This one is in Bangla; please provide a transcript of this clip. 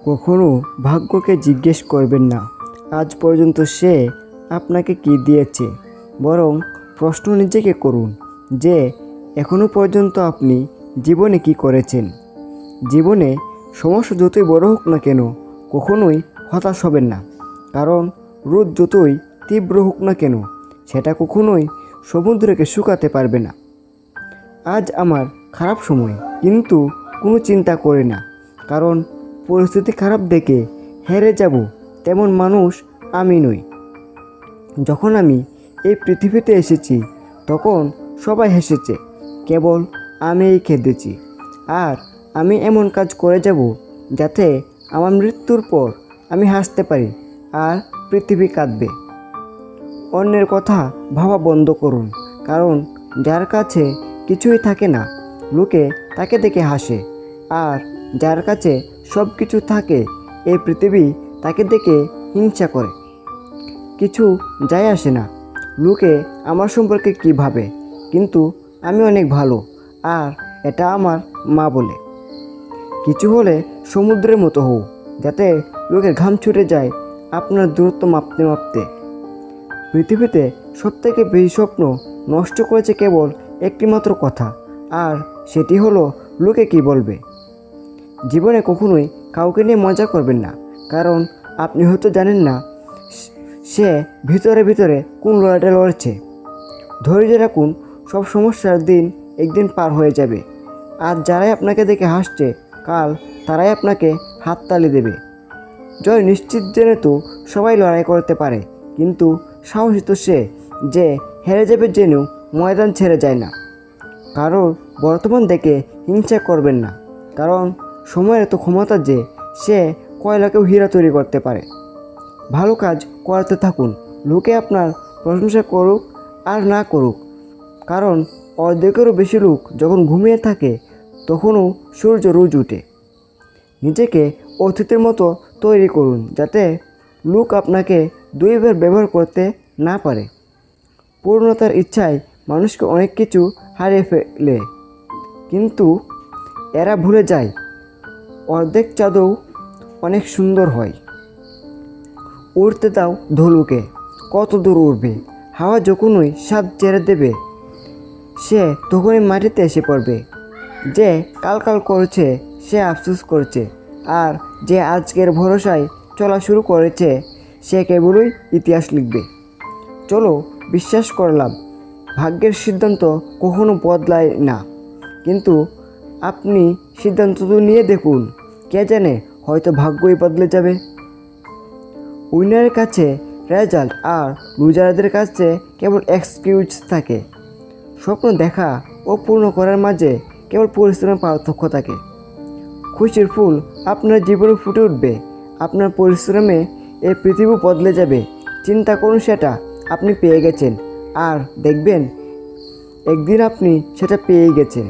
কখনো ভাগ্যকে জিজ্ঞেস করবেন না আজ পর্যন্ত সে আপনাকে কি দিয়েছে, বরং প্রশ্ন নিজেকে করুন যে এখনো পর্যন্ত আপনি জীবনে কি করেছেন। জীবনে সমস্যা যতই বড় হোক না কেন কখনোই হতাশ হবেন না, কারণ রোদ যতই তীব্র হোক না কেন সেটা কখনোই সমুদ্রকে শুকাতে পারবে না। আজ আমার খারাপ সময়, কিন্তু কোনো চিন্তা করি না, কারণ পরিস্থিতি খারাপ দেখে হেরে যাব তেমন মানুষ আমি নই। যখন আমি এই পৃথিবীতে এসেছি তখন সবাই হেসেছে, কেবল আমিই কেঁদেছি। আর আমি এমন কাজ করে যাব যাতে আমার মৃত্যুর পর আমি হাসতে পারি আর পৃথিবী কাঁদবে। অন্যের কথা ভাবা বন্ধ করুন, কারণ যার কাছে কিছুই থাকে না লোকে তাকে দেখে হাসে, আর যার কাছে সব কিছু থাকে এই পৃথিবী তাকে দেখে হিংসা করে। কিছু যায় আসে না লোকে আমার সম্পর্কে কী ভাবে, কিন্তু আমি অনেক ভালো, আর এটা আমার মা বলে। কিছু হলে সমুদ্রের মতো হও, যাতে লোকের ঘাম ছুটে যায় আপনার দূরত্ব মাপতে মাপতে। পৃথিবীতে সবথেকে বেশি স্বপ্ন নষ্ট করেছে কেবল একটি মাত্র কথা, আর সেটি হলো লোকে কি বলবে। জীবনে কখনোই কাউকে নিয়ে মজা করবেন না, কারণ আপনি হয়তো জানেন না সে ভিতরে ভিতরে কোন লড়াইটা লড়ছে। ধৈর্য রাখুন, সব সমস্যার দিন একদিন পার হয়ে যাবে। আজ যারাই আপনাকে দেখে হাসছে কাল তারাই আপনাকে হাততালি দেবে। জয় নিশ্চিত জেনে তো সবাই লড়াই করতে পারে, কিন্তু সাহসী তো সে যে হেরে যাবে জেনেও ময়দান ছেড়ে যায় না। কারণ বর্তমান দেখে হিংসা করবেন না, কারণ সময়ের এত ক্ষমতা যে সে কয়লাকেও হীরা তৈরি করতে পারে। ভালো কাজ করতে থাকুন, লোকে আপনার প্রশংসা করুক আর না করুক, কারণ অর্ধেকেরও বেশি লোক যখন ঘুমিয়ে থাকে তখনও সূর্য রোজ ওঠে। নিজেকে অতীতের মতো তৈরি করুন, যাতে লোক আপনাকে দুইবার ব্যবহার করতে না পারে। পূর্ণতার ইচ্ছায় মানুষকে অনেক কিছু হারিয়ে ফেলে, কিন্তু এরা ভুলে যায় অর্ধেক চাঁদও অনেক সুন্দর হয়। উড়তে দাও ধলুকে, কত দূর উড়বে। হাওয়া যখনই স্বাদ ছেড়ে দেবে সে তখনই মাটিতে এসে পড়বে। যে কাল কাল করছে সে আফসোস করছে, আর যে আজকের ভরসায় চলা শুরু করেছে সে কেবলই ইতিহাস লিখবে। চলো, বিশ্বাস করলাম ভাগ্যের সিদ্ধান্ত কখনো বদলায় না, কিন্তু আপনি সিদ্ধান্ত তো নিয়ে দেখুন, কে জানে হয়তো ভাগ্যই বদলে যাবে। উইনারের কাছে রেজাল্ট আর লুজারদের কাছে কেবল এক্সকিউজ থাকে। স্বপ্ন দেখা ও পূর্ণ করার মাঝে কেবল পরিশ্রমের পার্থক্য থাকে। খুশির ফুল আপনার জীবনে ফুটে উঠবে, আপনার পরিশ্রমে এই পৃথিবী বদলে যাবে। চিন্তা করুন, সেটা আপনি পেয়ে গেছেন, আর দেখবেন একদিন আপনি সেটা পেয়ে গেছেন।